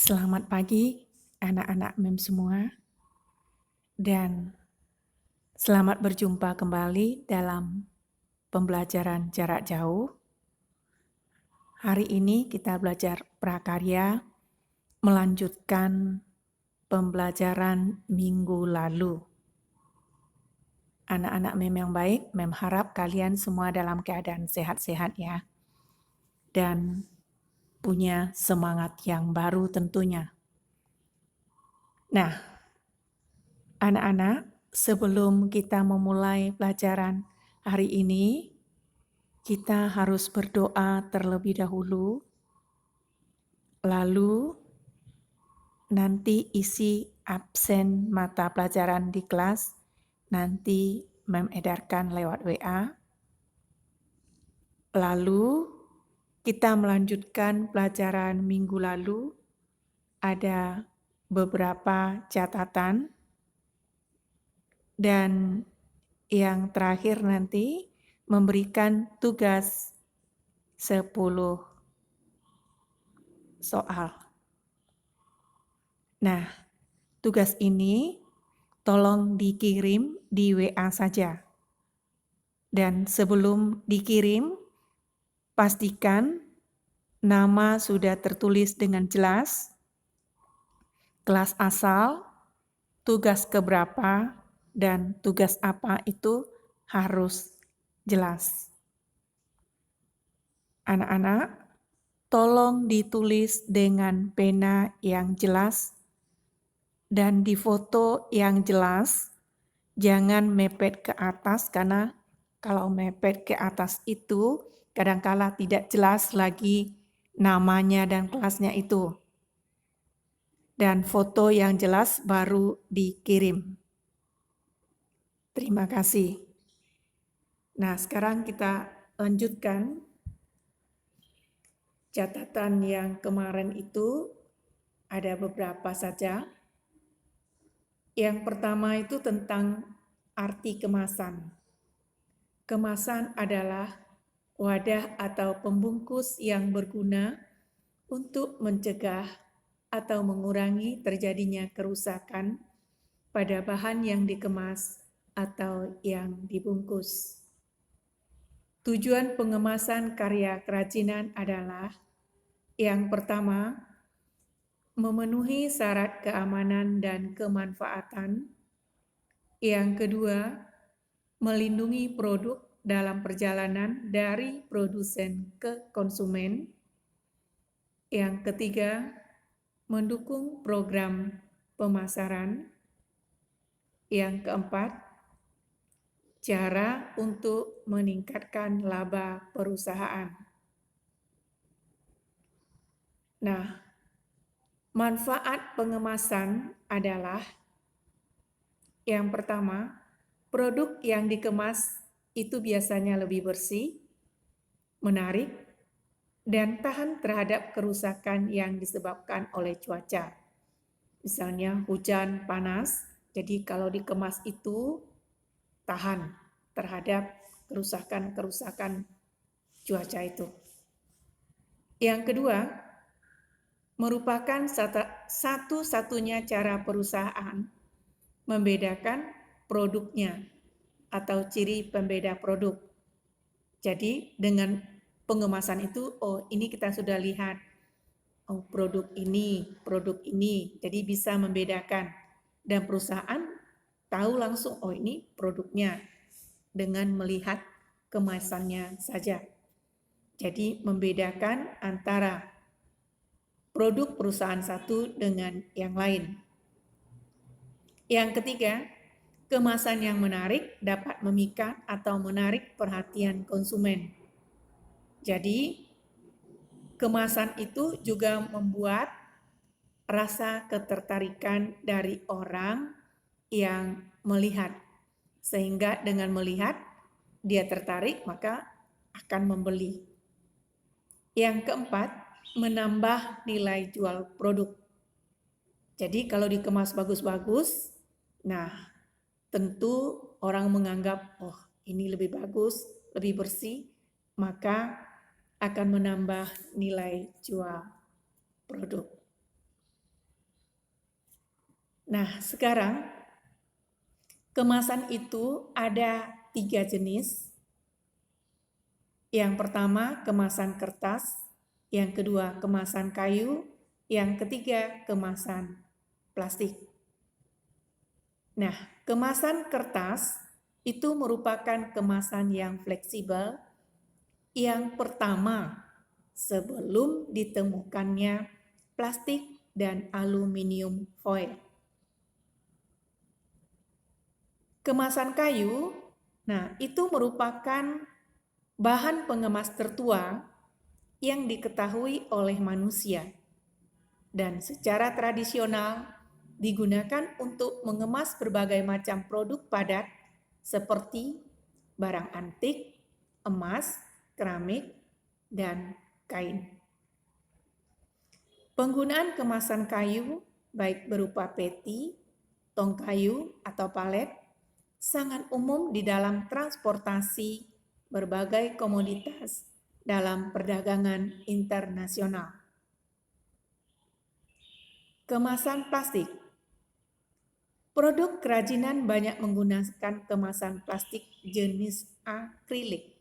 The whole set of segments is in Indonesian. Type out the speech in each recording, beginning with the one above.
Selamat pagi anak-anak MEM semua dan selamat berjumpa kembali dalam pembelajaran jarak jauh. Hari ini kita belajar prakarya melanjutkan pembelajaran minggu lalu. Anak-anak MEM yang baik, MEM harap kalian semua dalam keadaan sehat-sehat ya. Dan punya semangat yang baru tentunya. Nah, anak-anak, sebelum kita memulai pelajaran hari ini, kita harus berdoa terlebih dahulu. Lalu, nanti isi absen mata pelajaran di kelas, nanti Mem edarkan lewat WA. Lalu, kita melanjutkan pelajaran minggu lalu. Ada beberapa catatan. Dan yang terakhir nanti memberikan tugas 10 soal. Nah, tugas ini tolong dikirim di WA saja. Dan sebelum dikirim, pastikan nama sudah tertulis dengan jelas, kelas asal, tugas keberapa, dan tugas apa itu harus jelas. Anak-anak, tolong ditulis dengan pena yang jelas dan difoto yang jelas. Jangan mepet ke atas karena kalau mepet ke atas itu kadangkala tidak jelas lagi namanya dan kelasnya itu. Dan foto yang jelas baru dikirim. Terima kasih. Nah, sekarang kita lanjutkan catatan yang kemarin itu ada beberapa saja. Yang pertama itu tentang arti kemasan. Kemasan adalah wadah atau pembungkus yang berguna untuk mencegah atau mengurangi terjadinya kerusakan pada bahan yang dikemas atau yang dibungkus. Tujuan pengemasan karya kerajinan adalah yang pertama, memenuhi syarat keamanan dan kemanfaatan. Yang kedua, melindungi produk dalam perjalanan dari produsen ke konsumen. Yang ketiga, mendukung program pemasaran. Yang keempat, cara untuk meningkatkan laba perusahaan. Nah, manfaat pengemasan adalah yang pertama, produk yang dikemas itu biasanya lebih bersih, menarik, dan tahan terhadap kerusakan yang disebabkan oleh cuaca. Misalnya hujan, panas, jadi kalau dikemas itu tahan terhadap kerusakan-kerusakan cuaca itu. Yang kedua, merupakan satu-satunya cara perusahaan membedakan produknya atau ciri pembeda produk. Jadi dengan pengemasan itu, oh ini kita sudah lihat, oh produk ini, jadi bisa membedakan. Dan perusahaan tahu langsung, oh ini produknya dengan melihat kemasannya saja. Jadi membedakan antara produk perusahaan satu dengan yang lain. Yang ketiga, kemasan yang menarik dapat memikat atau menarik perhatian konsumen. Jadi, kemasan itu juga membuat rasa ketertarikan dari orang yang melihat. Sehingga dengan melihat, dia tertarik maka akan membeli. Yang keempat, menambah nilai jual produk. Jadi kalau dikemas bagus-bagus, nah tentu orang menganggap, oh ini lebih bagus, lebih bersih, maka akan menambah nilai jual produk. Nah, sekarang kemasan itu ada 3 jenis. Yang pertama kemasan kertas, yang kedua kemasan kayu, yang ketiga kemasan plastik. Nah, kemasan kertas itu merupakan kemasan yang fleksibel. Yang pertama, sebelum ditemukannya plastik dan aluminium foil. Kemasan kayu, nah itu merupakan bahan pengemas tertua yang diketahui oleh manusia dan secara tradisional digunakan untuk mengemas berbagai macam produk padat seperti barang antik, emas, keramik, dan kain. Penggunaan kemasan kayu, baik berupa peti, tong kayu, atau palet, sangat umum di dalam transportasi berbagai komoditas dalam perdagangan internasional. Kemasan plastik. Produk kerajinan banyak menggunakan kemasan plastik jenis akrilik.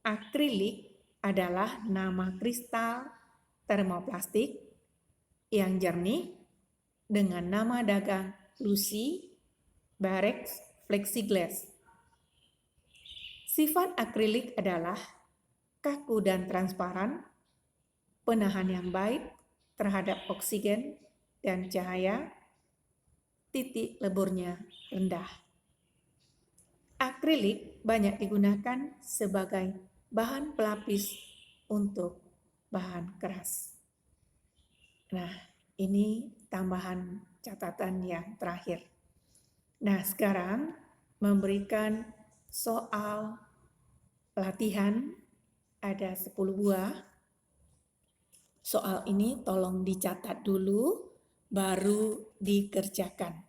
Akrilik adalah nama kristal termoplastik yang jernih dengan nama dagang Lucy Barex Flexiglass. Sifat akrilik adalah kaku dan transparan, penahan yang baik terhadap oksigen dan cahaya, titik leburnya rendah. Akrilik banyak digunakan sebagai bahan pelapis untuk bahan keras. Nah, ini tambahan catatan yang terakhir. Nah, sekarang memberikan soal pelatihan ada 10 buah. Soal ini tolong dicatat dulu, baru dikerjakan.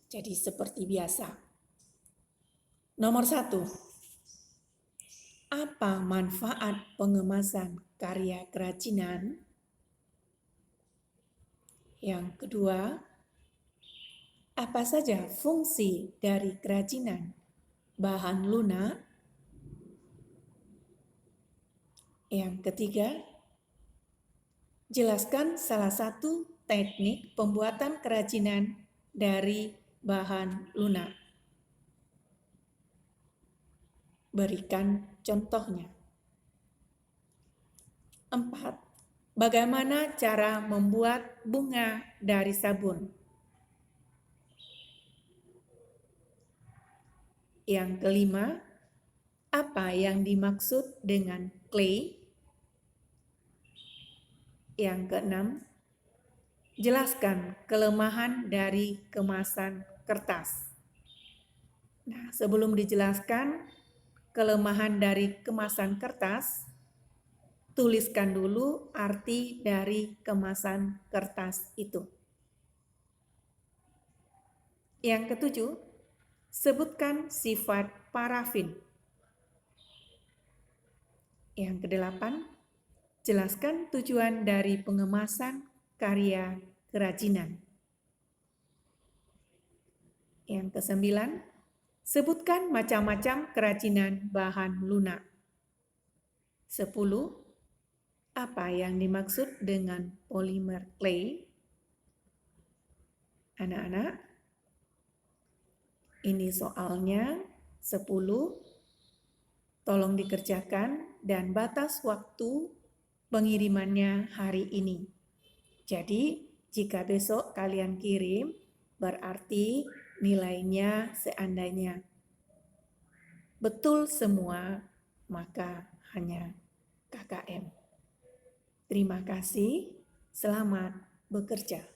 Jadi seperti biasa. Nomor 1. Apa manfaat pengemasan karya kerajinan? Yang kedua, apa saja fungsi dari kerajinan bahan lunak? Yang ketiga, jelaskan salah satu teknik pembuatan kerajinan dari bahan lunak. Berikan contohnya. 4. Bagaimana cara membuat bunga dari sabun? Yang kelima, apa yang dimaksud dengan clay? Yang keenam, jelaskan kelemahan dari kemasan kertas. Nah, sebelum dijelaskan kelemahan dari kemasan kertas, tuliskan dulu arti dari kemasan kertas itu. Yang ketujuh, sebutkan sifat parafin. Yang kedelapan, jelaskan tujuan dari pengemasan karya kerajinan. Yang kesembilan, sebutkan macam-macam kerajinan bahan lunak. 10. Apa yang dimaksud dengan polimer clay? Anak-anak, ini soalnya 10. Tolong dikerjakan dan batas waktu pengirimannya hari ini. Jadi, jika besok kalian kirim, berarti nilainya seandainya betul semua, maka hanya KKM. Terima kasih, selamat bekerja.